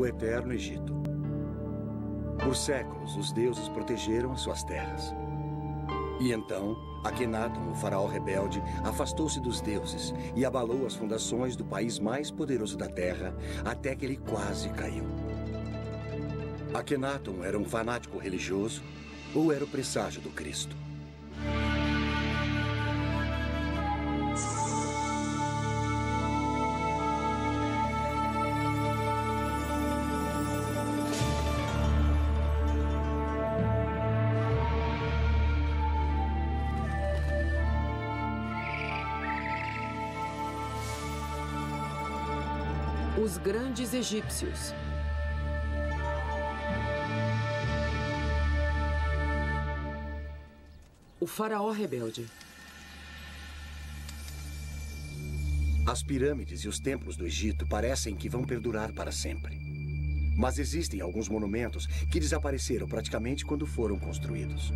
o Eterno Egito. Por séculos, os deuses protegeram as suas terras. E então, Akhenaton, o faraó rebelde, afastou-se dos deuses e abalou as fundações do país mais poderoso da terra, até que ele quase caiu. Akhenaton era um fanático religioso ou era o presságio do Cristo? Os grandes egípcios. O faraó rebelde. As pirâmides e os templos do Egito parecem que vão perdurar para sempre. Mas existem alguns monumentos que desapareceram praticamente quando foram construídos.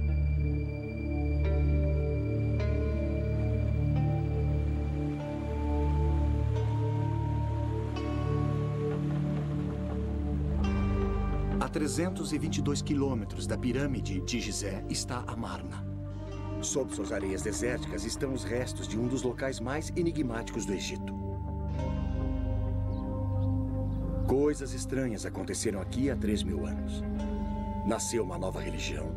A 322 quilômetros da pirâmide de Gizé está Amarna. Sob suas areias desérticas estão os restos de um dos locais mais enigmáticos do Egito. Coisas estranhas aconteceram aqui há 3.000 anos. Nasceu uma nova religião,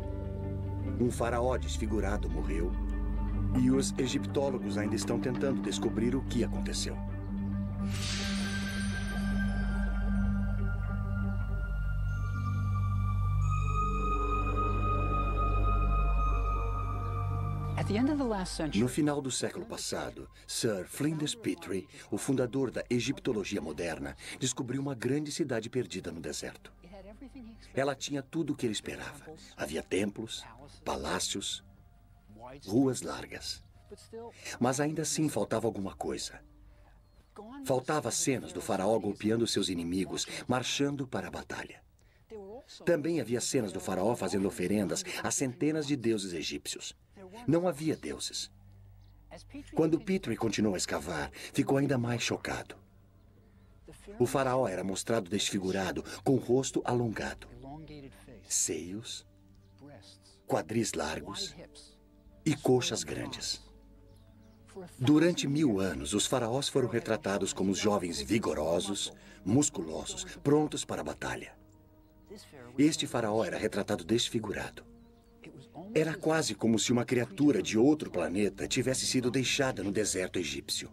um faraó desfigurado morreu, e os egiptólogos ainda estão tentando descobrir o que aconteceu. No final do século passado, Sir Flinders Petrie, o fundador da egiptologia moderna, descobriu uma grande cidade perdida no deserto. Ela tinha tudo o que ele esperava. Havia templos, palácios, ruas largas. Mas ainda assim faltava alguma coisa. Faltava cenas do faraó golpeando seus inimigos, marchando para a batalha. Também havia cenas do faraó fazendo oferendas a centenas de deuses egípcios. Não havia deuses. Quando Petrie continuou a escavar, ficou ainda mais chocado. O faraó era mostrado desfigurado, com o rosto alongado, seios, quadris largos e coxas grandes. Durante 1000 anos, os faraós foram retratados como jovens vigorosos, musculosos, prontos para a batalha. Este faraó era retratado desfigurado. Era quase como se uma criatura de outro planeta tivesse sido deixada no deserto egípcio.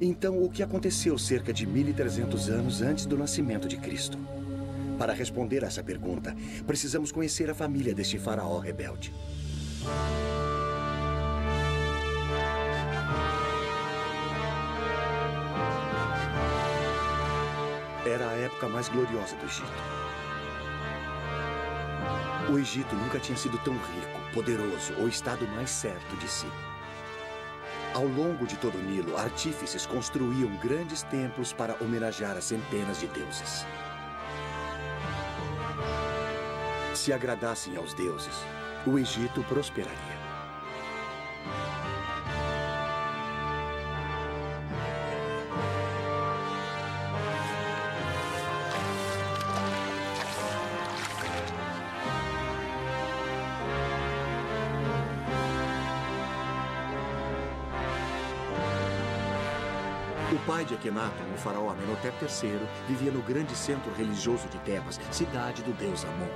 Então, o que aconteceu cerca de 1.300 anos antes do nascimento de Cristo? Para responder a essa pergunta, precisamos conhecer a família deste faraó rebelde. Era a época mais gloriosa do Egito. O Egito nunca tinha sido tão rico, poderoso ou estado mais certo de si. Ao longo de todo o Nilo, artífices construíam grandes templos para homenagear a centenas de deuses. Se agradassem aos deuses, o Egito prosperaria. O pai de Akhenaton, o faraó Amenhotep III, vivia no grande centro religioso de Tebas, cidade do deus Amon,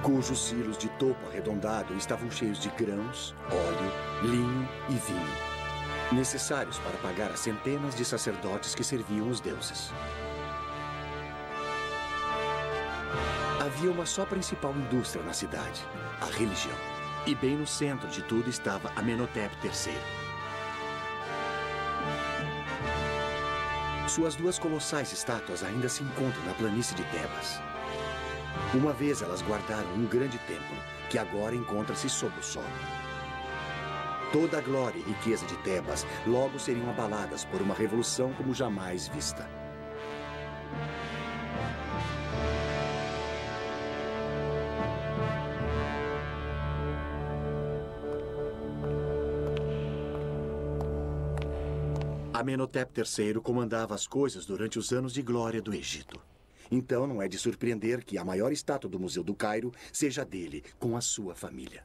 cujos silos de topo arredondado estavam cheios de grãos, óleo, linho e vinho, necessários para pagar as centenas de sacerdotes que serviam os deuses. Havia uma só principal indústria na cidade, a religião. E bem no centro de tudo estava Amenhotep III. Suas duas colossais estátuas ainda se encontram na planície de Tebas. Uma vez elas guardaram um grande templo, que agora encontra-se sob o solo. Toda a glória e riqueza de Tebas logo seriam abaladas por uma revolução como jamais vista. Amenhotep III comandava as coisas durante os anos de glória do Egito. Então não é de surpreender que a maior estátua do Museu do Cairo seja dele, com a sua família.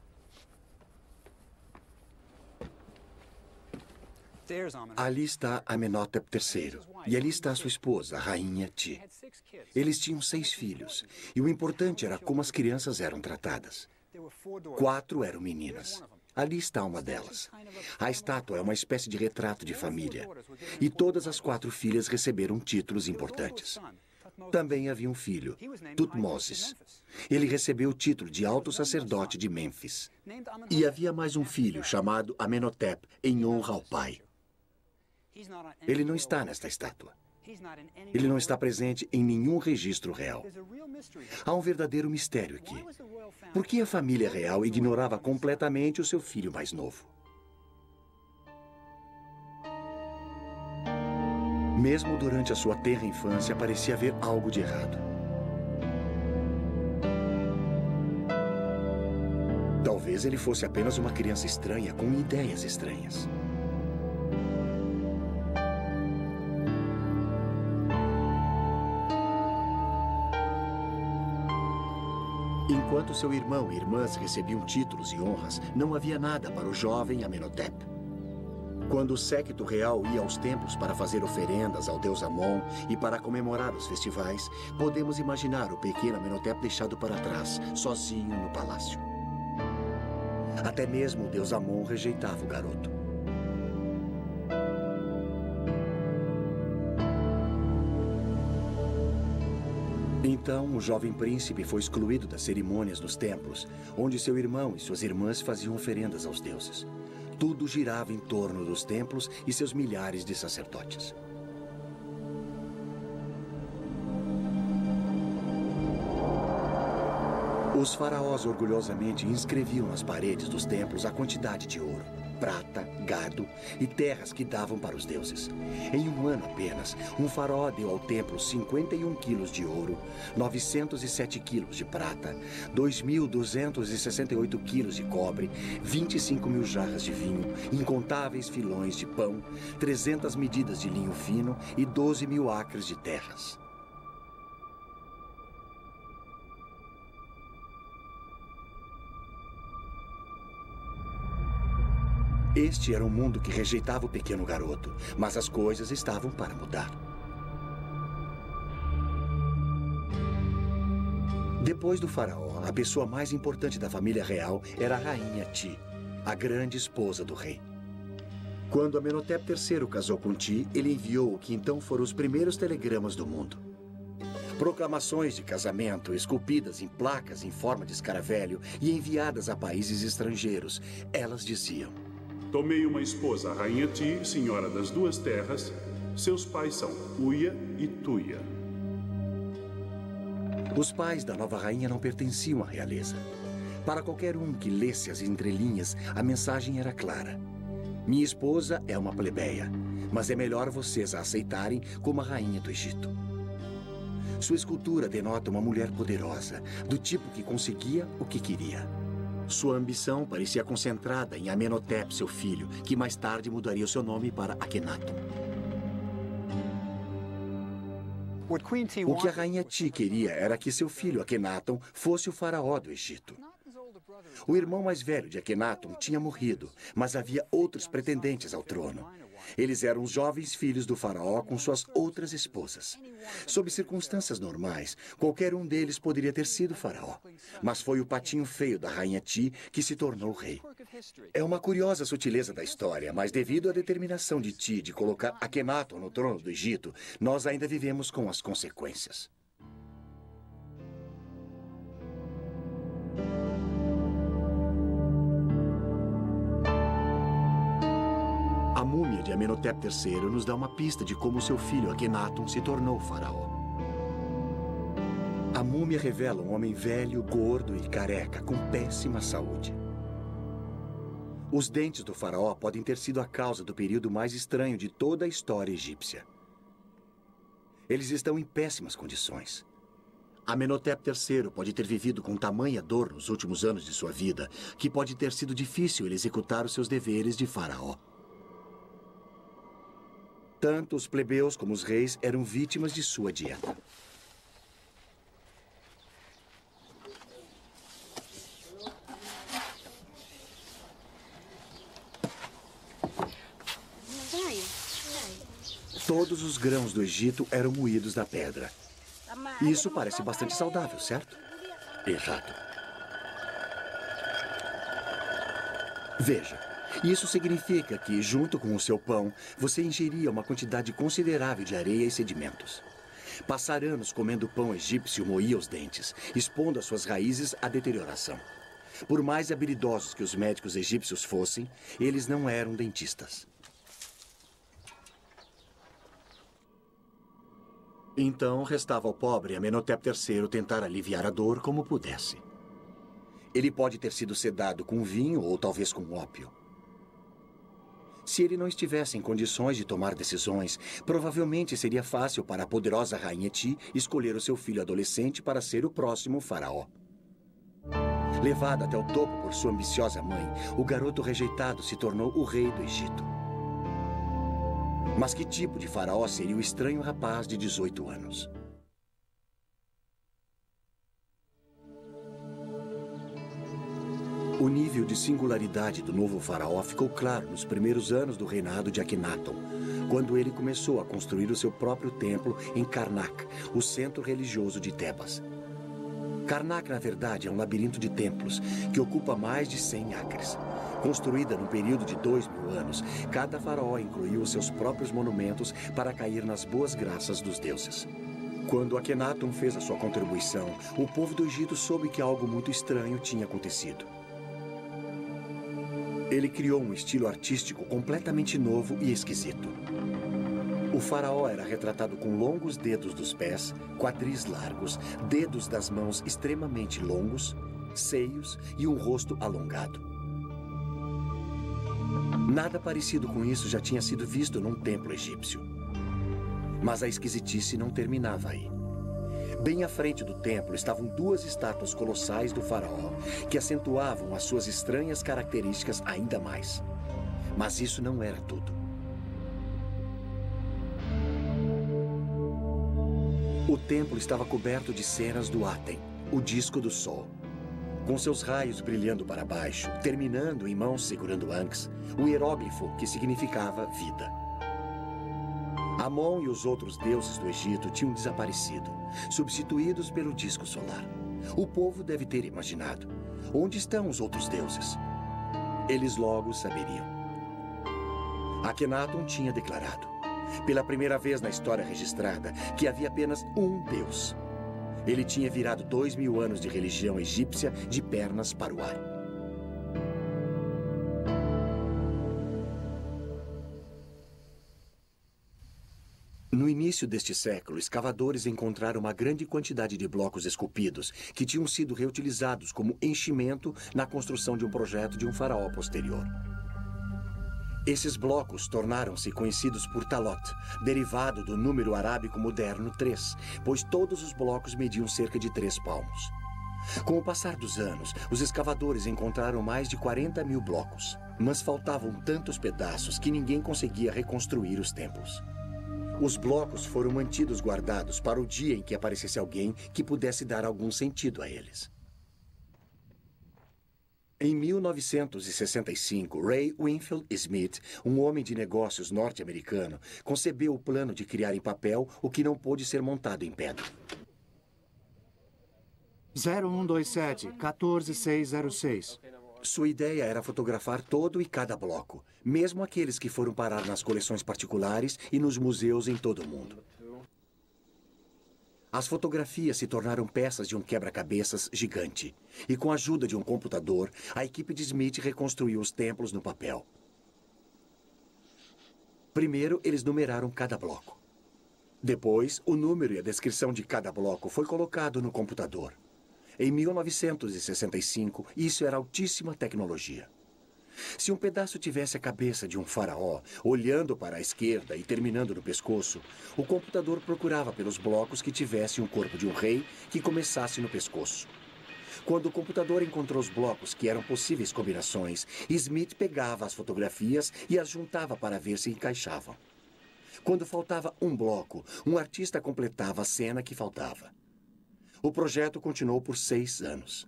Ali está Amenhotep III, e ali está sua esposa, a Rainha Ti. Eles tinham 6 filhos, e o importante era como as crianças eram tratadas. 4 eram meninas. Ali está uma delas. A estátua é uma espécie de retrato de família, e todas as 4 filhas receberam títulos importantes. Também havia um filho, Tutmoses. Ele recebeu o título de alto sacerdote de Mênfis. E havia mais um filho chamado Amenhotep, em honra ao pai. Ele não está nesta estátua. Ele não está presente em nenhum registro real. Há um verdadeiro mistério aqui. Por que a família real ignorava completamente o seu filho mais novo? Mesmo durante a sua tenra infância, parecia haver algo de errado. Talvez ele fosse apenas uma criança estranha com ideias estranhas. Enquanto seu irmão e irmãs recebiam títulos e honras, não havia nada para o jovem Amenhotep. Quando o séquito real ia aos templos para fazer oferendas ao deus Amon e para comemorar os festivais, podemos imaginar o pequeno Amenhotep deixado para trás, sozinho no palácio. Até mesmo o deus Amon rejeitava o garoto. Então, o jovem príncipe foi excluído das cerimônias nos templos, onde seu irmão e suas irmãs faziam oferendas aos deuses. Tudo girava em torno dos templos e seus milhares de sacerdotes. Os faraós orgulhosamente inscreviam nas paredes dos templos a quantidade de ouro, prata, gado e terras que davam para os deuses. Em um ano apenas, um faraó deu ao templo 51 quilos de ouro, 907 quilos de prata, 2.268 quilos de cobre, 25 mil jarras de vinho, incontáveis filões de pão, 300 medidas de linho fino e 12 mil acres de terras. Este era um mundo que rejeitava o pequeno garoto, mas as coisas estavam para mudar. Depois do faraó, a pessoa mais importante da família real era a Rainha Ti, a grande esposa do rei. Quando Amenhotep III casou com Ti, ele enviou o que então foram os primeiros telegramas do mundo. Proclamações de casamento esculpidas em placas em forma de escaravelho e enviadas a países estrangeiros. Elas diziam: tomei uma esposa, a Rainha Ti, senhora das 2 terras. Seus pais são Uia e Tuia. Os pais da nova rainha não pertenciam à realeza. Para qualquer um que lesse as entrelinhas, a mensagem era clara. Minha esposa é uma plebeia, mas é melhor vocês a aceitarem como a rainha do Egito. Sua escultura denota uma mulher poderosa, do tipo que conseguia o que queria. Sua ambição parecia concentrada em Amenhotep, seu filho, que mais tarde mudaria o seu nome para Akhenaton. O que a Rainha Ti queria era que seu filho Akhenaton fosse o faraó do Egito. O irmão mais velho de Akhenaton tinha morrido, mas havia outros pretendentes ao trono. Eles eram os jovens filhos do faraó com suas outras esposas. Sob circunstâncias normais, qualquer um deles poderia ter sido faraó. Mas foi o patinho feio da Rainha Ti que se tornou rei. É uma curiosa sutileza da história, mas devido à determinação de Ti de colocar Akhenaton no trono do Egito, nós ainda vivemos com as consequências. A múmia de Amenhotep III nos dá uma pista de como seu filho Akhenaton se tornou faraó. A múmia revela um homem velho, gordo e careca, com péssima saúde. Os dentes do faraó podem ter sido a causa do período mais estranho de toda a história egípcia. Eles estão em péssimas condições. Amenhotep III pode ter vivido com tamanha dor nos últimos anos de sua vida que pode ter sido difícil ele executar os seus deveres de faraó. Tanto os plebeus como os reis eram vítimas de sua dieta. Todos os grãos do Egito eram moídos na pedra. Isso parece bastante saudável, certo? Exato. Veja, isso significa que, junto com o seu pão, você ingeria uma quantidade considerável de areia e sedimentos. Passar anos comendo pão egípcio moía os dentes, expondo as suas raízes à deterioração. Por mais habilidosos que os médicos egípcios fossem, eles não eram dentistas. Então, restava ao pobre Amenhotep III tentar aliviar a dor como pudesse. Ele pode ter sido sedado com vinho ou talvez com ópio. Se ele não estivesse em condições de tomar decisões, provavelmente seria fácil para a poderosa Rainha Ti escolher o seu filho adolescente para ser o próximo faraó. Levado até o topo por sua ambiciosa mãe, o garoto rejeitado se tornou o rei do Egito. Mas que tipo de faraó seria o estranho rapaz de 18 anos? O nível de singularidade do novo faraó ficou claro nos primeiros anos do reinado de Akhenaton, quando ele começou a construir o seu próprio templo em Karnak, o centro religioso de Tebas. Karnak, na verdade, é um labirinto de templos que ocupa mais de 100 acres. Construída no período de 2000 anos, cada faraó incluiu os seus próprios monumentos para cair nas boas graças dos deuses. Quando Akhenaton fez a sua contribuição, o povo do Egito soube que algo muito estranho tinha acontecido. Ele criou um estilo artístico completamente novo e esquisito. O faraó era retratado com longos dedos dos pés, quadris largos, dedos das mãos extremamente longos, seios e um rosto alongado. Nada parecido com isso já tinha sido visto num templo egípcio. Mas a esquisitice não terminava aí. Bem à frente do templo estavam duas estátuas colossais do faraó, que acentuavam as suas estranhas características ainda mais. Mas isso não era tudo. O templo estava coberto de cenas do Aten, o disco do sol. Com seus raios brilhando para baixo, terminando em mãos segurando Ankhs, o hieróglifo que significava vida. Amon e os outros deuses do Egito tinham desaparecido, substituídos pelo disco solar. O povo deve ter imaginado: onde estão os outros deuses? Eles logo saberiam. Akhenaton tinha declarado, pela primeira vez na história registrada, que havia apenas um Deus. Ele tinha virado 2000 anos de religião egípcia de pernas para o ar. No início deste século, escavadores encontraram uma grande quantidade de blocos esculpidos que tinham sido reutilizados como enchimento na construção de um projeto de um faraó posterior. Esses blocos tornaram-se conhecidos por Talot, derivado do número arábico moderno 3, pois todos os blocos mediam cerca de 3 palmos. Com o passar dos anos, os escavadores encontraram mais de 40.000 blocos, mas faltavam tantos pedaços que ninguém conseguia reconstruir os templos. Os blocos foram mantidos guardados para o dia em que aparecesse alguém que pudesse dar algum sentido a eles. Em 1965, Ray Winfield Smith, um homem de negócios norte-americano, concebeu o plano de criar em papel o que não pôde ser montado em pedra. 0127, 14606. Sua ideia era fotografar todo e cada bloco, mesmo aqueles que foram parar nas coleções particulares e nos museus em todo o mundo. As fotografias se tornaram peças de um quebra-cabeças gigante. E com a ajuda de um computador, a equipe de Smith reconstruiu os templos no papel. Primeiro, eles numeraram cada bloco. Depois, o número e a descrição de cada bloco foi colocado no computador. Em 1965, isso era altíssima tecnologia. Se um pedaço tivesse a cabeça de um faraó, olhando para a esquerda e terminando no pescoço, o computador procurava pelos blocos que tivessem o corpo de um rei que começasse no pescoço. Quando o computador encontrou os blocos que eram possíveis combinações, Smith pegava as fotografias e as juntava para ver se encaixavam. Quando faltava um bloco, um artista completava a cena que faltava. O projeto continuou por 6 anos.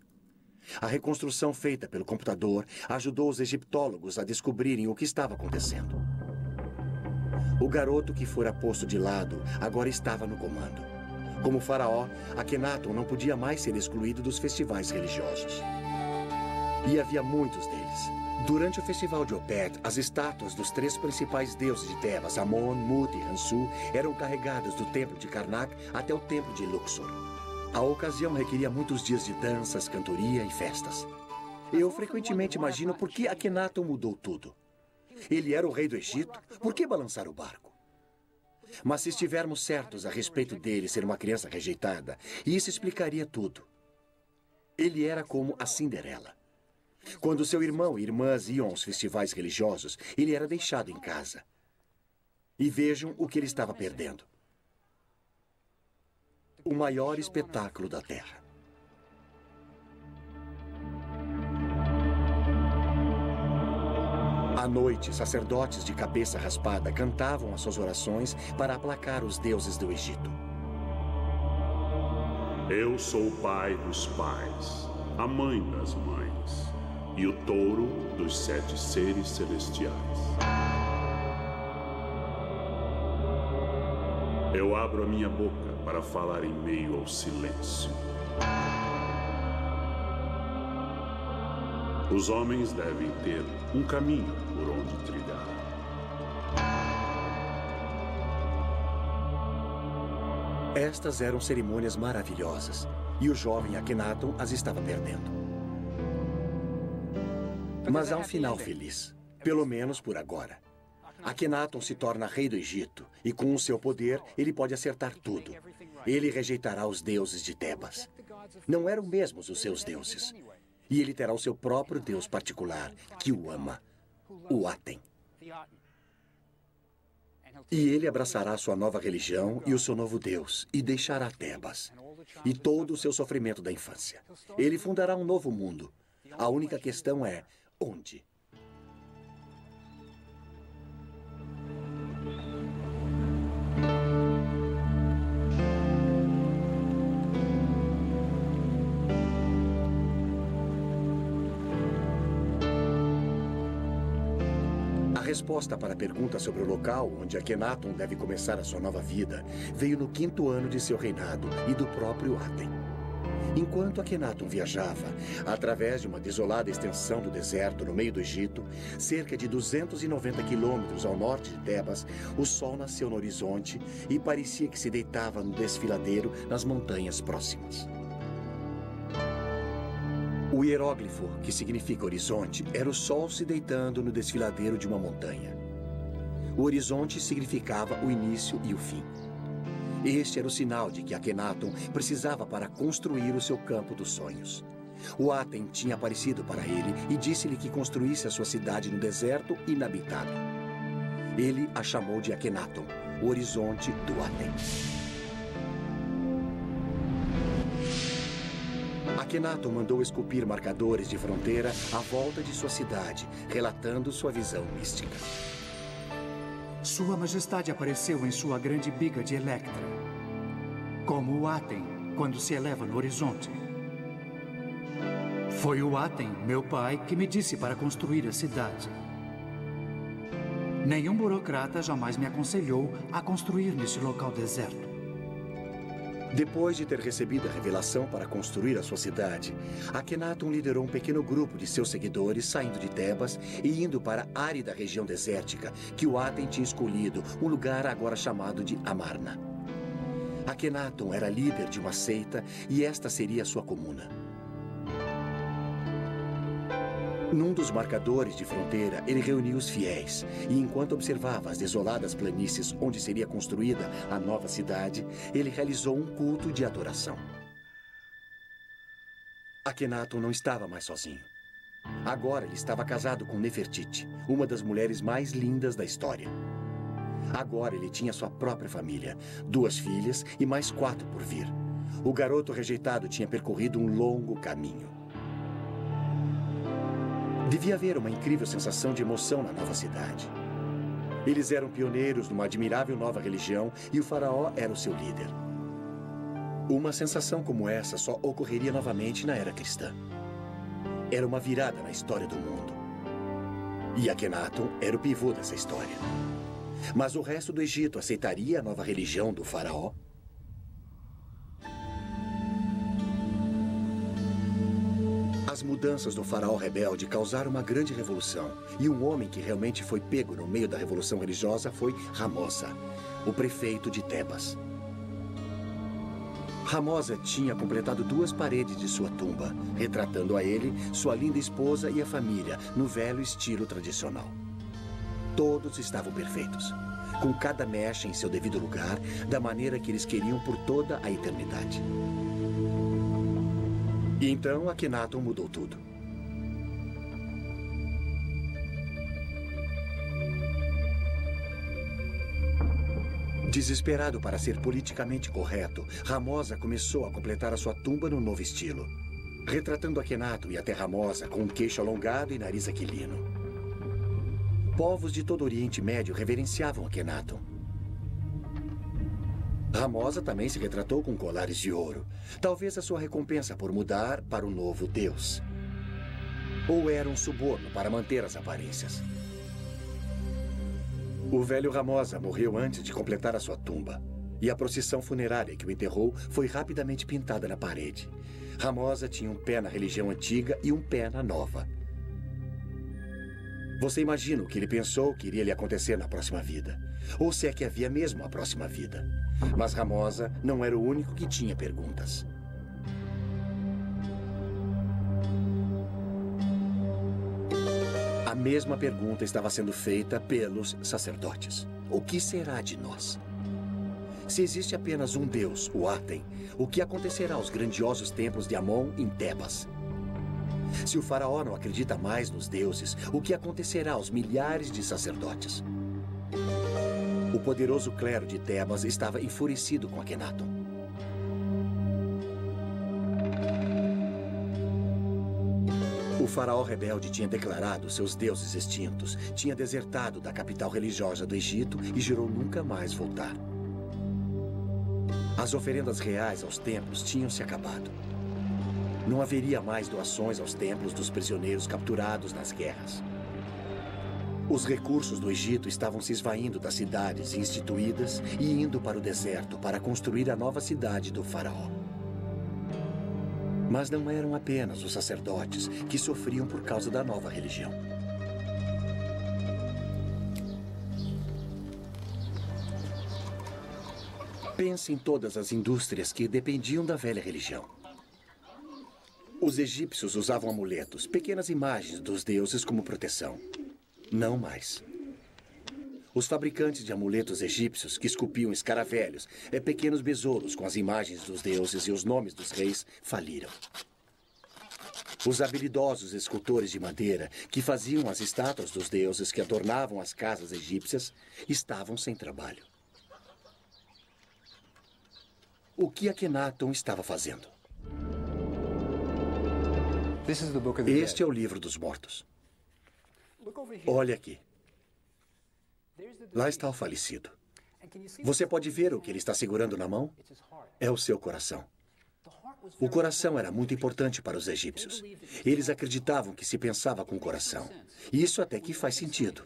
A reconstrução feita pelo computador ajudou os egiptólogos a descobrirem o que estava acontecendo. O garoto que fora posto de lado agora estava no comando. Como faraó, Akhenaton não podia mais ser excluído dos festivais religiosos. E havia muitos deles. Durante o festival de Opet, as estátuas dos 3 principais deuses de Tebas, Amon, Mut e Hansu, eram carregadas do templo de Karnak até o templo de Luxor. A ocasião requeria muitos dias de danças, cantoria e festas. Eu frequentemente imagino por que Akhenaton mudou tudo. Ele era o rei do Egito, por que balançar o barco? Mas se estivermos certos a respeito dele ser uma criança rejeitada, isso explicaria tudo. Ele era como a Cinderela. Quando seu irmão e irmãs iam aos festivais religiosos, ele era deixado em casa. E vejam o que ele estava perdendo. O maior espetáculo da Terra. À noite, sacerdotes de cabeça raspada cantavam as suas orações para aplacar os deuses do Egito. Eu sou o pai dos pais, a mãe das mães e o touro dos 7 seres celestiais. Eu abro a minha boca para falar em meio ao silêncio. Os homens devem ter um caminho por onde trilhar. Estas eram cerimônias maravilhosas, e o jovem Akhenaton as estava perdendo. Mas há um final feliz, pelo menos por agora. Akhenaton se torna rei do Egito, e com o seu poder, ele pode acertar tudo. Ele rejeitará os deuses de Tebas. Não eram mesmos os seus deuses. E ele terá o seu próprio deus particular, que o ama, o Aten. E ele abraçará sua nova religião e o seu novo deus, e deixará Tebas. E todo o seu sofrimento da infância. Ele fundará um novo mundo. A única questão é, onde? A resposta para a pergunta sobre o local onde Akhenaton deve começar a sua nova vida veio no 5º ano de seu reinado e do próprio Aten. Enquanto Akhenaton viajava, através de uma desolada extensão do deserto no meio do Egito, cerca de 290 quilômetros ao norte de Tebas, o sol nasceu no horizonte e parecia que se deitava no desfiladeiro nas montanhas próximas. O hieróglifo, que significa horizonte, era o sol se deitando no desfiladeiro de uma montanha. O horizonte significava o início e o fim. Este era o sinal de que Akhenaton precisava para construir o seu campo dos sonhos. O Aten tinha aparecido para ele e disse-lhe que construísse a sua cidade no deserto inabitado. Ele a chamou de Akhenaton, o horizonte do Aten. Akhenaton mandou esculpir marcadores de fronteira à volta de sua cidade, relatando sua visão mística. Sua Majestade apareceu em sua grande biga de Electra, como o Aten, quando se eleva no horizonte. Foi o Aten, meu pai, que me disse para construir a cidade. Nenhum burocrata jamais me aconselhou a construir nesse local deserto. Depois de ter recebido a revelação para construir a sua cidade, Akhenaton liderou um pequeno grupo de seus seguidores saindo de Tebas e indo para a árida região desértica que o Aten tinha escolhido, um lugar agora chamado de Amarna. Akhenaton era líder de uma seita e esta seria a sua comuna. Num dos marcadores de fronteira, ele reuniu os fiéis e, enquanto observava as desoladas planícies onde seria construída a nova cidade, ele realizou um culto de adoração. Akhenaton não estava mais sozinho. Agora ele estava casado com Nefertiti, uma das mulheres mais lindas da história. Agora ele tinha sua própria família, 2 filhas e mais 4 por vir. O garoto rejeitado tinha percorrido um longo caminho. Devia haver uma incrível sensação de emoção na nova cidade. Eles eram pioneiros numa admirável nova religião e o faraó era o seu líder. Uma sensação como essa só ocorreria novamente na era cristã. Era uma virada na história do mundo. E Akhenaton era o pivô dessa história. Mas o resto do Egito aceitaria a nova religião do faraó? As mudanças do faraó rebelde causaram uma grande revolução. E um homem que realmente foi pego no meio da revolução religiosa foi Ramosa, o prefeito de Tebas. Ramosa tinha completado 2 paredes de sua tumba, retratando a ele, sua linda esposa e a família, no velho estilo tradicional. Todos estavam perfeitos, com cada mecha em seu devido lugar, da maneira que eles queriam por toda a eternidade. E então Akhenaton mudou tudo. Desesperado para ser politicamente correto, Ramosa começou a completar a sua tumba no novo estilo, retratando Akhenaton e até Ramosa com um queixo alongado e nariz aquilino. Povos de todo o Oriente Médio reverenciavam Akhenaton. Ramosa também se retratou com colares de ouro, talvez a sua recompensa por mudar para o novo deus. Ou era um suborno para manter as aparências. O velho Ramosa morreu antes de completar a sua tumba. E a procissão funerária que o enterrou foi rapidamente pintada na parede. Ramosa tinha um pé na religião antiga e um pé na nova. Você imagina o que ele pensou que iria lhe acontecer na próxima vida. Ou se é que havia mesmo a próxima vida. Mas Ramosa não era o único que tinha perguntas. A mesma pergunta estava sendo feita pelos sacerdotes. O que será de nós? Se existe apenas um deus, o Aten, o que acontecerá aos grandiosos templos de Amon em Tebas? Se o faraó não acredita mais nos deuses, o que acontecerá aos milhares de sacerdotes? O poderoso clero de Tebas estava enfurecido com Akhenaton. O faraó rebelde tinha declarado seus deuses extintos, tinha desertado da capital religiosa do Egito e jurou nunca mais voltar. As oferendas reais aos templos tinham se acabado. Não haveria mais doações aos templos dos prisioneiros capturados nas guerras. Os recursos do Egito estavam se esvaindo das cidades instituídas e indo para o deserto para construir a nova cidade do faraó. Mas não eram apenas os sacerdotes que sofriam por causa da nova religião. Pense em todas as indústrias que dependiam da velha religião. Os egípcios usavam amuletos, pequenas imagens dos deuses como proteção. Não mais. Os fabricantes de amuletos egípcios que esculpiam escaravelhos, pequenos besouros com as imagens dos deuses e os nomes dos reis, faliram. Os habilidosos escultores de madeira que faziam as estátuas dos deuses que adornavam as casas egípcias estavam sem trabalho. O que Akhenaton estava fazendo? Este é o livro dos mortos. Olha aqui. Lá está o falecido. Você pode ver o que ele está segurando na mão? É o seu coração. O coração era muito importante para os egípcios. Eles acreditavam que se pensava com o coração. E isso até que faz sentido.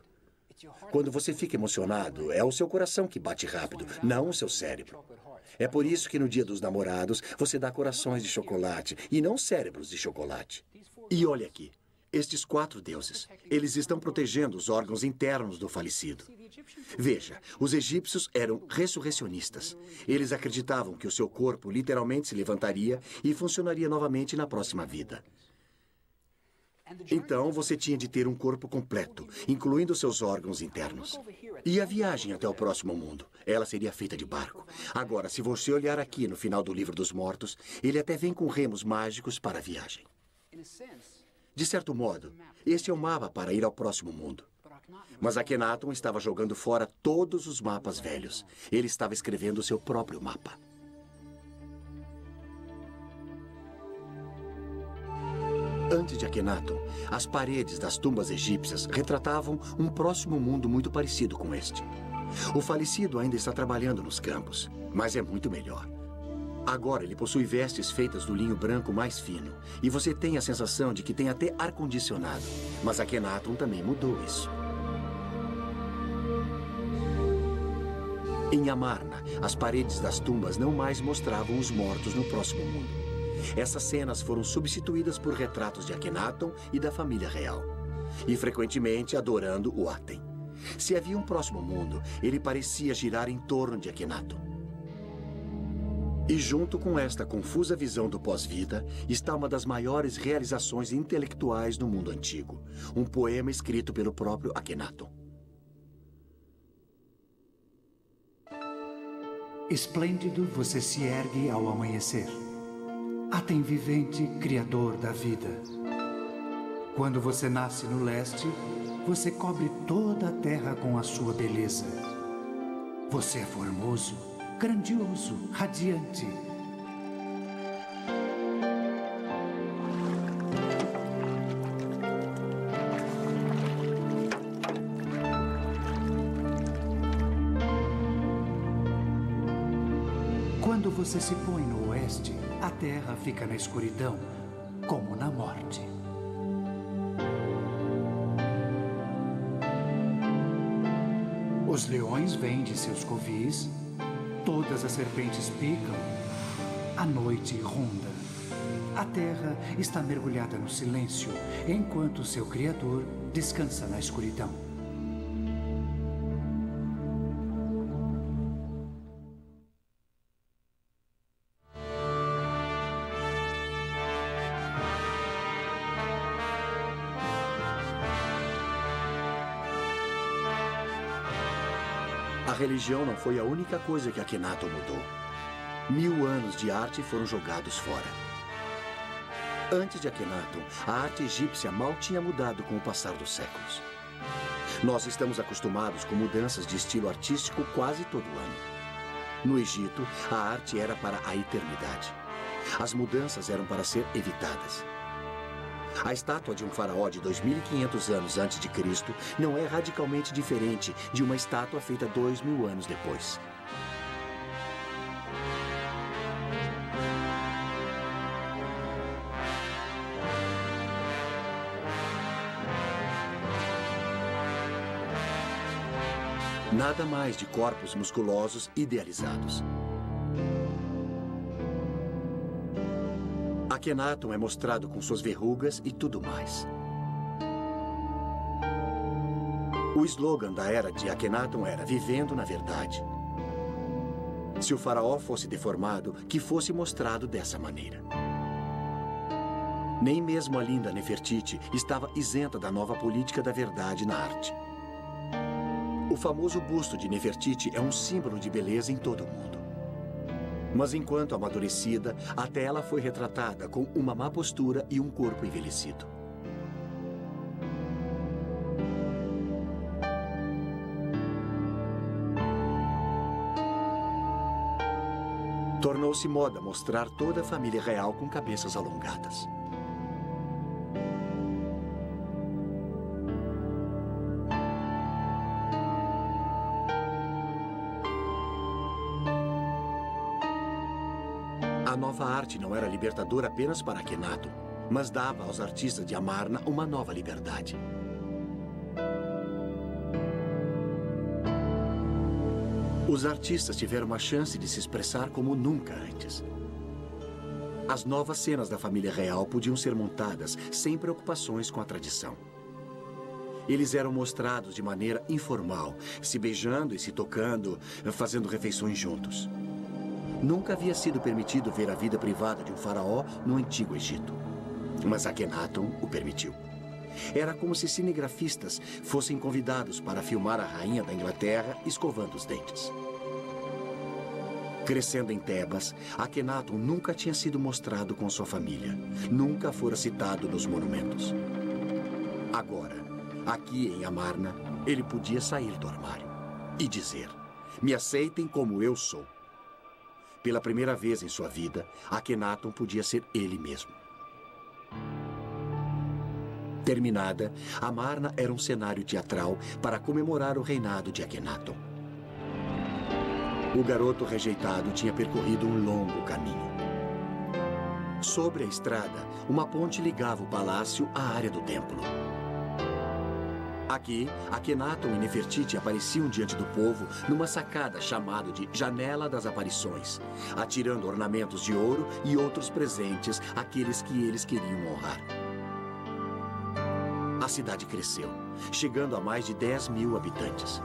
Quando você fica emocionado, é o seu coração que bate rápido, não o seu cérebro. É por isso que no Dia dos Namorados você dá corações de chocolate e não cérebros de chocolate. E olha aqui. Estes 4 deuses, eles estão protegendo os órgãos internos do falecido. Veja, os egípcios eram ressurrecionistas. Eles acreditavam que o seu corpo literalmente se levantaria e funcionaria novamente na próxima vida. Então, você tinha de ter um corpo completo, incluindo seus órgãos internos. E a viagem até o próximo mundo? Ela seria feita de barco. Agora, se você olhar aqui no final do Livro dos Mortos, ele até vem com remos mágicos para a viagem. De certo modo, este é o mapa para ir ao próximo mundo. Mas Akhenaton estava jogando fora todos os mapas velhos. Ele estava escrevendo o seu próprio mapa. Antes de Akhenaton, as paredes das tumbas egípcias retratavam um próximo mundo muito parecido com este. O falecido ainda está trabalhando nos campos, mas é muito melhor. Agora ele possui vestes feitas do linho branco mais fino, e você tem a sensação de que tem até ar-condicionado. Mas Akhenaton também mudou isso. Em Amarna, as paredes das tumbas não mais mostravam os mortos no próximo mundo. Essas cenas foram substituídas por retratos de Akhenaton e da família real, e frequentemente adorando o Aten. Se havia um próximo mundo, ele parecia girar em torno de Akhenaton. E junto com esta confusa visão do pós-vida, está uma das maiores realizações intelectuais no mundo antigo, um poema escrito pelo próprio Akhenaton. Esplêndido você se ergue ao amanhecer. Aten vivente, criador da vida. Quando você nasce no leste, você cobre toda a terra com a sua beleza. Você é formoso, grandioso, radiante. Quando você se põe no oeste, a terra fica na escuridão, como na morte. Os leões vêm de seus covis, todas as serpentes picam, a noite ronda. A terra está mergulhada no silêncio, enquanto seu Criador descansa na escuridão. A religião não foi a única coisa que Akhenaton mudou. 1000 anos de arte foram jogados fora. Antes de Akhenaton, a arte egípcia mal tinha mudado com o passar dos séculos. Nós estamos acostumados com mudanças de estilo artístico quase todo ano. No Egito, a arte era para a eternidade. As mudanças eram para ser evitadas. A estátua de um faraó de 2500 anos antes de Cristo não é radicalmente diferente de uma estátua feita 2000 anos depois. Nada mais de corpos musculosos idealizados. Akhenaton é mostrado com suas verrugas e tudo mais. O slogan da era de Akhenaton era Vivendo na Verdade. Se o faraó fosse deformado, que fosse mostrado dessa maneira. Nem mesmo a linda Nefertiti estava isenta da nova política da verdade na arte. O famoso busto de Nefertiti é um símbolo de beleza em todo o mundo. Mas enquanto amadurecida, até ela foi retratada com uma má postura e um corpo envelhecido. Tornou-se moda mostrar toda a família real com cabeças alongadas. A nova arte não era libertadora apenas para Akhenaton, mas dava aos artistas de Amarna uma nova liberdade. Os artistas tiveram uma chance de se expressar como nunca antes. As novas cenas da família real podiam ser montadas sem preocupações com a tradição. Eles eram mostrados de maneira informal, se beijando e se tocando, fazendo refeições juntos. Nunca havia sido permitido ver a vida privada de um faraó no Antigo Egito. Mas Akhenaton o permitiu. Era como se cinegrafistas fossem convidados para filmar a rainha da Inglaterra escovando os dentes. Crescendo em Tebas, Akhenaton nunca tinha sido mostrado com sua família. Nunca fora citado nos monumentos. Agora, aqui em Amarna, ele podia sair do armário e dizer: "Me aceitem como eu sou." Pela primeira vez em sua vida, Akhenaton podia ser ele mesmo. Terminada, Amarna era um cenário teatral para comemorar o reinado de Akhenaton. O garoto rejeitado tinha percorrido um longo caminho. Sobre a estrada, uma ponte ligava o palácio à área do templo. Aqui, Akhenaton e Nefertiti apareciam diante do povo numa sacada chamada de Janela das Aparições, atirando ornamentos de ouro e outros presentes àqueles que eles queriam honrar. A cidade cresceu, chegando a mais de 10.000 habitantes.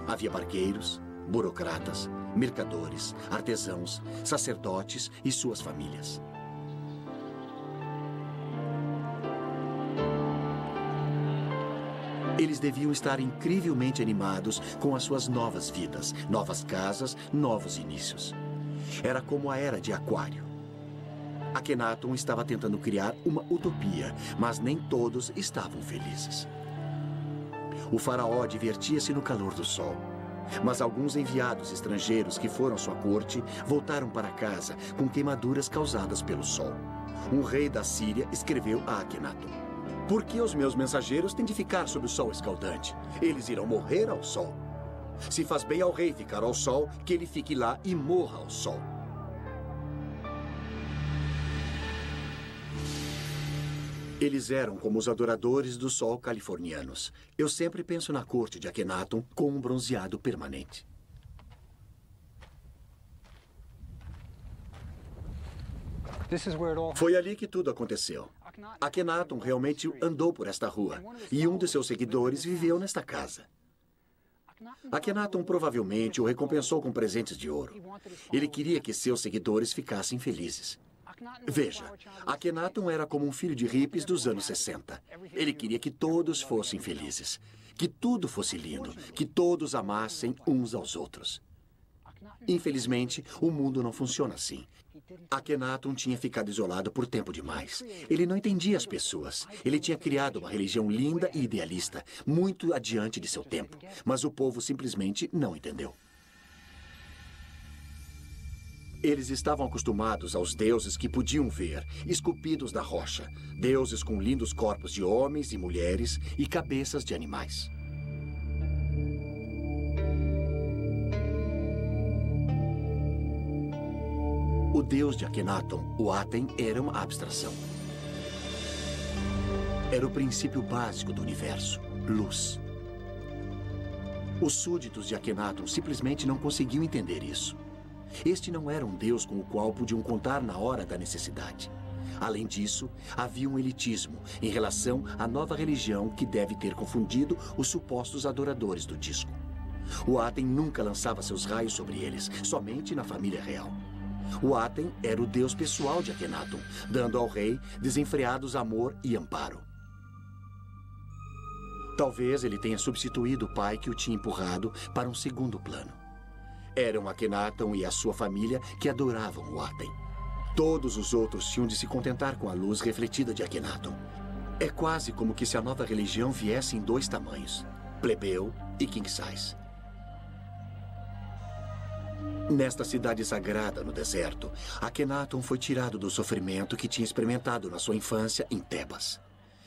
Havia barqueiros, burocratas, mercadores, artesãos, sacerdotes e suas famílias. Eles deviam estar incrivelmente animados com as suas novas vidas, novas casas, novos inícios. Era como a Era de Aquário. Akhenaton estava tentando criar uma utopia, mas nem todos estavam felizes. O faraó divertia-se no calor do sol, mas alguns enviados estrangeiros que foram à sua corte voltaram para casa com queimaduras causadas pelo sol. Um rei da Síria escreveu a Akhenaton: "Por que os meus mensageiros têm de ficar sob o sol escaldante? Eles irão morrer ao sol. Se faz bem ao rei ficar ao sol, que ele fique lá e morra ao sol." Eles eram como os adoradores do sol californianos. Eu sempre penso na corte de Akhenaton com um bronzeado permanente. Foi ali que tudo aconteceu. Akhenaton realmente andou por esta rua, e um de seus seguidores viveu nesta casa. Akhenaton provavelmente o recompensou com presentes de ouro. Ele queria que seus seguidores ficassem felizes. Veja, Akhenaton era como um filho de hippies dos anos 60. Ele queria que todos fossem felizes, que tudo fosse lindo, que todos amassem uns aos outros. Infelizmente, o mundo não funciona assim. Akhenaton tinha ficado isolado por tempo demais. Ele não entendia as pessoas. Ele tinha criado uma religião linda e idealista, muito adiante de seu tempo. Mas o povo simplesmente não entendeu. Eles estavam acostumados aos deuses que podiam ver, esculpidos da rocha. Deuses com lindos corpos de homens e mulheres e cabeças de animais. O deus de Akhenaton, o Aten, era uma abstração. Era o princípio básico do universo, luz. Os súditos de Akhenaton simplesmente não conseguiam entender isso. Este não era um deus com o qual podiam contar na hora da necessidade. Além disso, havia um elitismo em relação à nova religião que deve ter confundido os supostos adoradores do disco. O Aten nunca lançava seus raios sobre eles, somente na família real. O Aten era o deus pessoal de Akhenaton, dando ao rei desenfreados amor e amparo. Talvez ele tenha substituído o pai que o tinha empurrado para um segundo plano. Eram Akhenaton e a sua família que adoravam o Aten. Todos os outros tinham de se contentar com a luz refletida de Akhenaton. É quase como que se a nova religião viesse em dois tamanhos, plebeu e king size. Nesta cidade sagrada no deserto, Akhenaton foi tirado do sofrimento que tinha experimentado na sua infância em Tebas.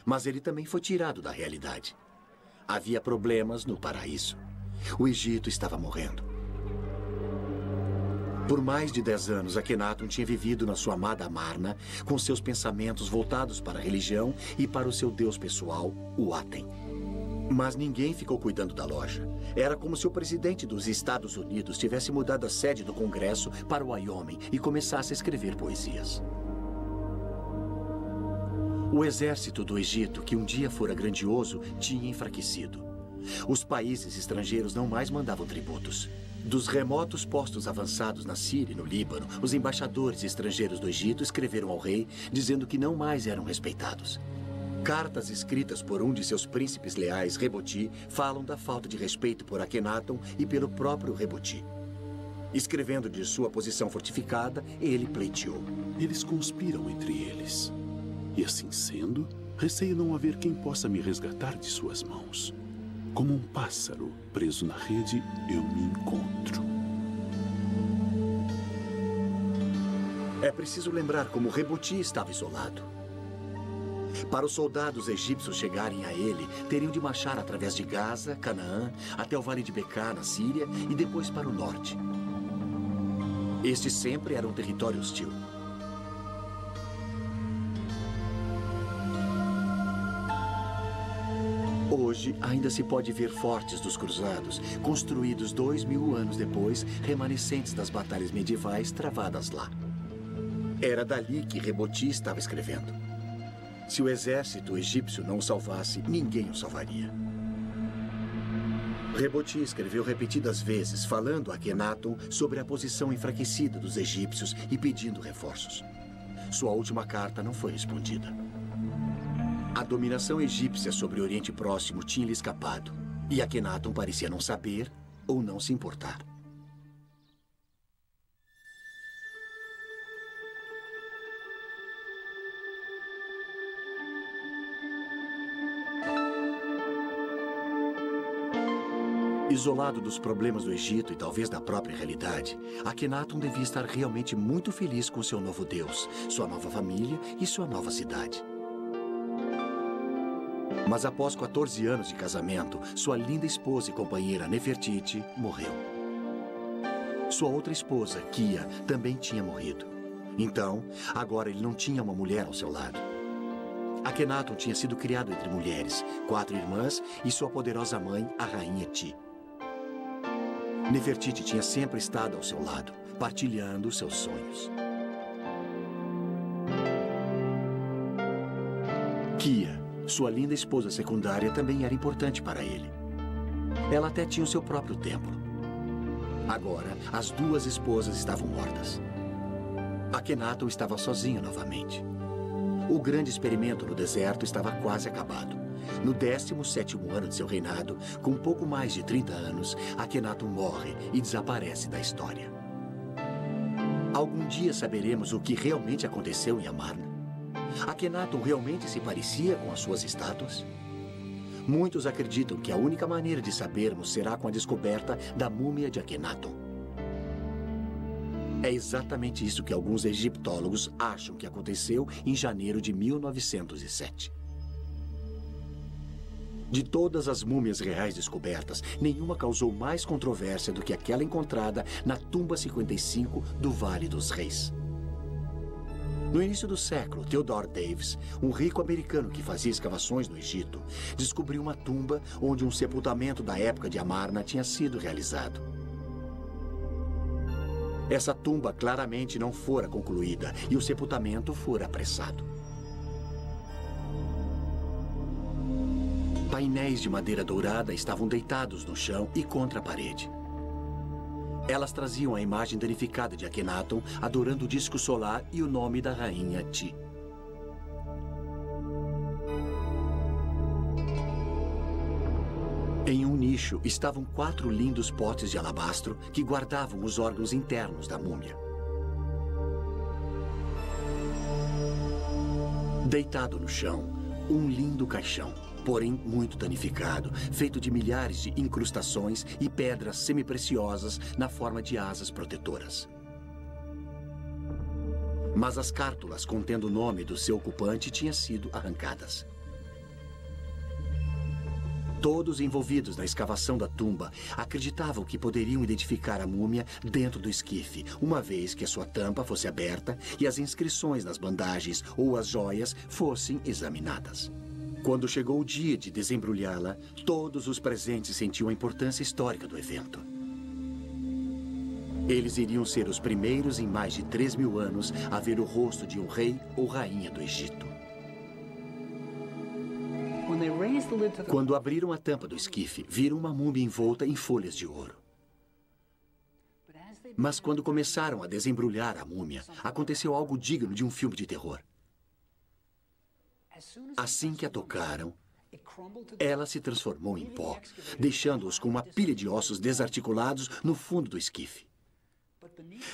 Mas ele também foi tirado da realidade. Havia problemas no paraíso. O Egito estava morrendo. Por mais de 10 anos, Akhenaton tinha vivido na sua amada Amarna, com seus pensamentos voltados para a religião e para o seu deus pessoal, o Aten. Mas ninguém ficou cuidando da loja. Era como se o presidente dos Estados Unidos tivesse mudado a sede do Congresso para o Wyoming e começasse a escrever poesias. O exército do Egito, que um dia fora grandioso, tinha enfraquecido. Os países estrangeiros não mais mandavam tributos. Dos remotos postos avançados na Síria e no Líbano, os embaixadores estrangeiros do Egito escreveram ao rei dizendo que não mais eram respeitados. Cartas escritas por um de seus príncipes leais, Reboti, falam da falta de respeito por Akhenaton e pelo próprio Reboti. Escrevendo de sua posição fortificada, ele pleiteou: Eles conspiram entre eles. E assim sendo, receio não haver quem possa me resgatar de suas mãos. Como um pássaro preso na rede, eu me encontro. É preciso lembrar como Reboti estava isolado. Para os soldados egípcios chegarem a ele, teriam de marchar através de Gaza, Canaã, até o Vale de Becar, na Síria, e depois para o norte. Este sempre era um território hostil. Hoje, ainda se pode ver fortes dos cruzados, construídos 2000 anos depois, remanescentes das batalhas medievais travadas lá. Era dali que Reboti estava escrevendo. Se o exército egípcio não o salvasse, ninguém o salvaria. Reboti escreveu repetidas vezes, falando a Akhenaton sobre a posição enfraquecida dos egípcios e pedindo reforços. Sua última carta não foi respondida. A dominação egípcia sobre o Oriente Próximo tinha lhe escapado, e Akhenaton parecia não saber ou não se importar. Isolado dos problemas do Egito e talvez da própria realidade, Akhenaton devia estar realmente muito feliz com seu novo Deus, sua nova família e sua nova cidade. Mas após 14 anos de casamento, sua linda esposa e companheira Nefertiti morreu. Sua outra esposa, Kia, também tinha morrido. Então, agora ele não tinha uma mulher ao seu lado. Akhenaton tinha sido criado entre mulheres, 4 irmãs e sua poderosa mãe, a rainha Ti. Nefertiti tinha sempre estado ao seu lado, partilhando seus sonhos. Kia, sua linda esposa secundária, também era importante para ele. Ela até tinha o seu próprio templo. Agora, as 2 esposas estavam mortas. Akhenaton estava sozinho novamente. O grande experimento no deserto estava quase acabado. No 17º ano de seu reinado, com pouco mais de 30 anos, Akhenaton morre e desaparece da história. Algum dia saberemos o que realmente aconteceu em Amarna? Akhenaton realmente se parecia com as suas estátuas? Muitos acreditam que a única maneira de sabermos será com a descoberta da múmia de Akhenaton. É exatamente isso que alguns egiptólogos acham que aconteceu em janeiro de 1907. De todas as múmias reais descobertas, nenhuma causou mais controvérsia do que aquela encontrada na tumba 55 do Vale dos Reis. No início do século, Theodore Davis, um rico americano que fazia escavações no Egito, descobriu uma tumba onde um sepultamento da época de Amarna tinha sido realizado. Essa tumba claramente não fora concluída e o sepultamento fora apressado. Painéis de madeira dourada estavam deitados no chão e contra a parede. Elas traziam a imagem danificada de Akhenaton adorando o disco solar e o nome da rainha Ti. Em um nicho estavam 4 lindos potes de alabastro que guardavam os órgãos internos da múmia. Deitado no chão, um lindo caixão, porém muito danificado, feito de milhares de incrustações e pedras semipreciosas na forma de asas protetoras. Mas as cártulas contendo o nome do seu ocupante tinham sido arrancadas. Todos envolvidos na escavação da tumba acreditavam que poderiam identificar a múmia dentro do esquife, uma vez que a sua tampa fosse aberta e as inscrições nas bandagens ou as joias fossem examinadas. Quando chegou o dia de desembrulhá-la, todos os presentes sentiam a importância histórica do evento. Eles iriam ser os primeiros em mais de 3.000 anos a ver o rosto de um rei ou rainha do Egito. Quando abriram a tampa do esquife, viram uma múmia envolta em folhas de ouro. Mas quando começaram a desembrulhar a múmia, aconteceu algo digno de um filme de terror. Assim que a tocaram, ela se transformou em pó, deixando-os com uma pilha de ossos desarticulados no fundo do esquife.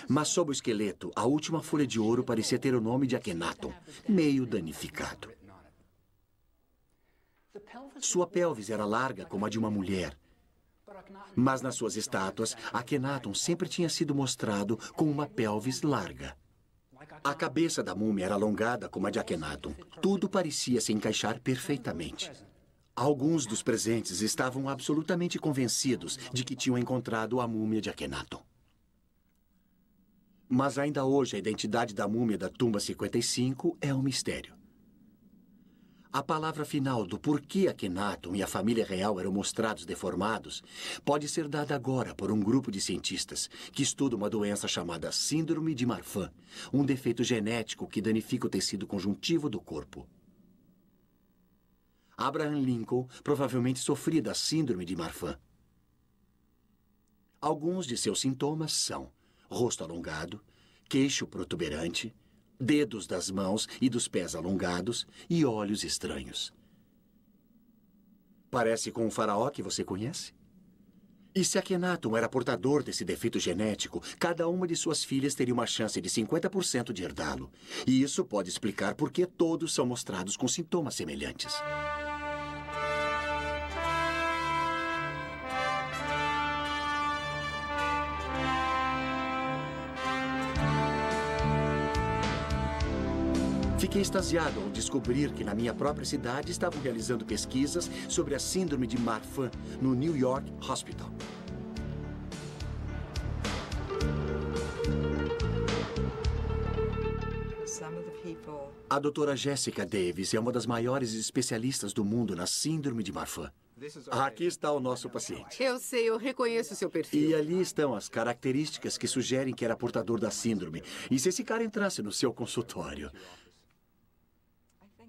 Mas sob o esqueleto, a última folha de ouro parecia ter o nome de Akhenaton, meio danificado. Sua pelvis era larga como a de uma mulher, mas nas suas estátuas, Akhenaton sempre tinha sido mostrado com uma pelvis larga. A cabeça da múmia era alongada como a de Akhenaton. Tudo parecia se encaixar perfeitamente. Alguns dos presentes estavam absolutamente convencidos de que tinham encontrado a múmia de Akhenaton. Mas ainda hoje a identidade da múmia da tumba 55 é um mistério. A palavra final do porquê Akhenaton e a família real eram mostrados deformados pode ser dada agora por um grupo de cientistas que estuda uma doença chamada Síndrome de Marfan, um defeito genético que danifica o tecido conjuntivo do corpo. Abraham Lincoln provavelmente sofria da Síndrome de Marfan. Alguns de seus sintomas são rosto alongado, queixo protuberante, dedos das mãos e dos pés alongados e olhos estranhos. Parece com um faraó que você conhece? E se Akhenaton era portador desse defeito genético, cada uma de suas filhas teria uma chance de 50% de herdá-lo. E isso pode explicar por que todos são mostrados com sintomas semelhantes. Fiquei extasiado ao descobrir que na minha própria cidade estavam realizando pesquisas sobre a síndrome de Marfan no New York Hospital. A doutora Jessica Davis é uma das maiores especialistas do mundo na síndrome de Marfan. Aqui está o nosso paciente. Eu sei, eu reconheço o seu perfil. E ali estão as características que sugerem que era portador da síndrome. E se esse cara entrasse no seu consultório?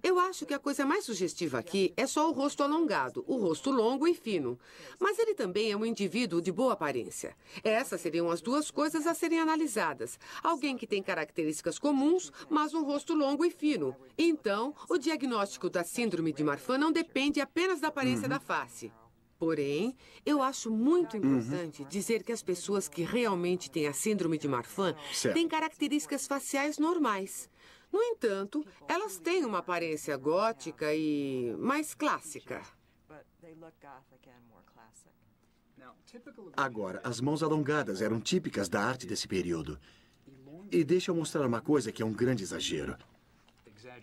Eu acho que a coisa mais sugestiva aqui é só o rosto alongado, o rosto longo e fino. Mas ele também é um indivíduo de boa aparência. Essas seriam as duas coisas a serem analisadas. Alguém que tem características comuns, mas um rosto longo e fino. Então, o diagnóstico da síndrome de Marfan não depende apenas da aparência da face. Porém, eu acho muito importante dizer que as pessoas que realmente têm a síndrome de Marfan têm características faciais normais. No entanto, elas têm uma aparência gótica e mais clássica. Agora, as mãos alongadas eram típicas da arte desse período. E deixa eu mostrar uma coisa que é um grande exagero.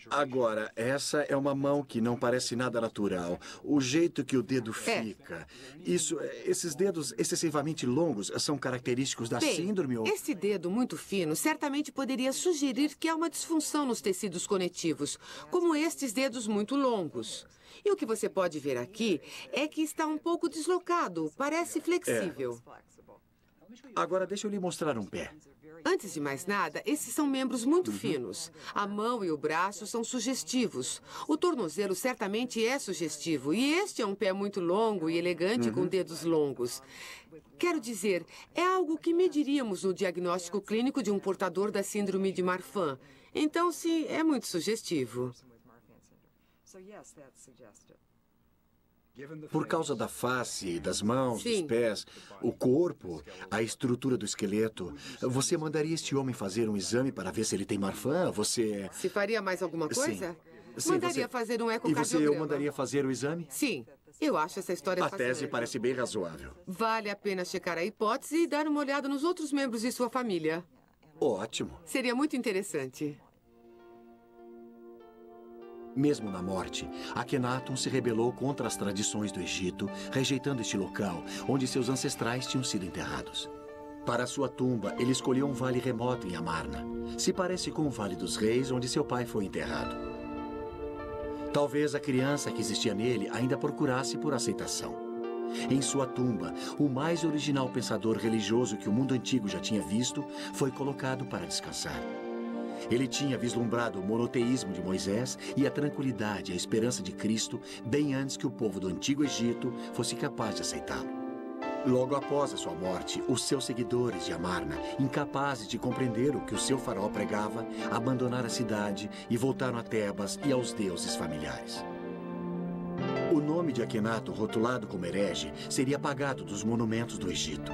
Agora, essa é uma mão que não parece nada natural. O jeito que o dedo fica. Esses dedos excessivamente longos são característicos da síndrome ou... Esse dedo muito fino certamente poderia sugerir que há uma disfunção nos tecidos conectivos, como estes dedos muito longos. E o que você pode ver aqui é que está um pouco deslocado, parece flexível. Agora, deixa eu lhe mostrar um pé. Antes de mais nada, esses são membros muito finos. A mão e o braço são sugestivos. O tornozelo certamente é sugestivo. E este é um pé muito longo e elegante com dedos longos. Quero dizer, é algo que mediríamos no diagnóstico clínico de um portador da síndrome de Marfan. Então, sim, é muito sugestivo. Por causa da face, das mãos, dos pés, o corpo, a estrutura do esqueleto, você mandaria este homem fazer um exame para ver se ele tem Marfan? Você... Se faria mais alguma coisa? Sim, mandaria fazer um ecocardiograma. E você mandaria fazer o exame? Sim. Eu acho essa história fascinante. A tese parece bem razoável. Vale a pena checar a hipótese e dar uma olhada nos outros membros de sua família. Ótimo. Seria muito interessante. Mesmo na morte, Akhenaton se rebelou contra as tradições do Egito, rejeitando este local onde seus ancestrais tinham sido enterrados. Para sua tumba, ele escolheu um vale remoto em Amarna. Se parece com o Vale dos Reis, onde seu pai foi enterrado. Talvez a criança que existia nele ainda procurasse por aceitação. Em sua tumba, o mais original pensador religioso que o mundo antigo já tinha visto foi colocado para descansar. Ele tinha vislumbrado o monoteísmo de Moisés e a tranquilidade e a esperança de Cristo bem antes que o povo do Antigo Egito fosse capaz de aceitá-lo. Logo após a sua morte, os seus seguidores de Amarna, incapazes de compreender o que o seu faraó pregava, abandonaram a cidade e voltaram a Tebas e aos deuses familiares. O nome de Akhenaton, rotulado como herege, seria apagado dos monumentos do Egito.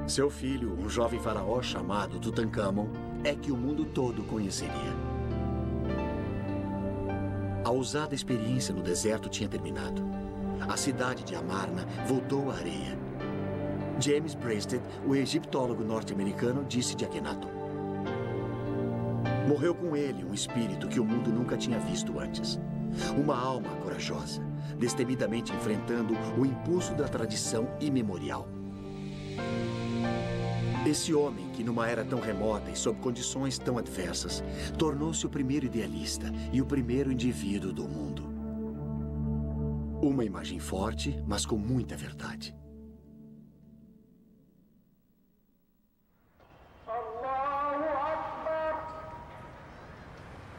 Seu filho, um jovem faraó chamado Tutankhamon, é que o mundo todo conheceria. A ousada experiência no deserto tinha terminado. A cidade de Amarna voltou à areia. James Breasted, o egiptólogo norte-americano, disse de Akhenaton: Morreu com ele um espírito que o mundo nunca tinha visto antes. Uma alma corajosa, destemidamente enfrentando o impulso da tradição imemorial. Esse homem, que numa era tão remota e sob condições tão adversas, tornou-se o primeiro idealista e o primeiro indivíduo do mundo. Uma imagem forte, mas com muita verdade.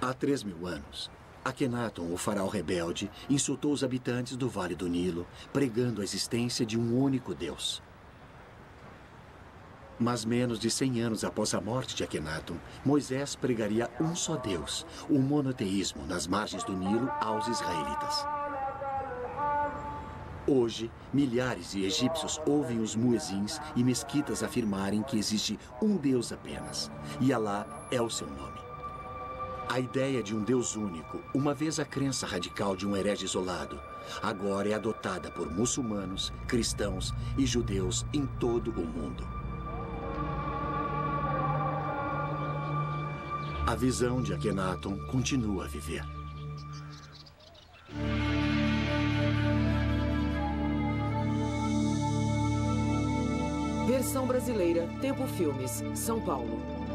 Há 3.000 anos, Akhenaton, o faraó rebelde, insultou os habitantes do Vale do Nilo, pregando a existência de um único Deus. Mas menos de 100 anos após a morte de Akhenaton, Moisés pregaria um só Deus, o monoteísmo, nas margens do Nilo aos israelitas. Hoje, milhares de egípcios ouvem os muezins e mesquitas afirmarem que existe um Deus apenas, e Alá é o seu nome. A ideia de um Deus único, uma vez a crença radical de um herege isolado, agora é adotada por muçulmanos, cristãos e judeus em todo o mundo. A visão de Akhenaton continua a viver. Versão brasileira, Tempo Filmes, São Paulo.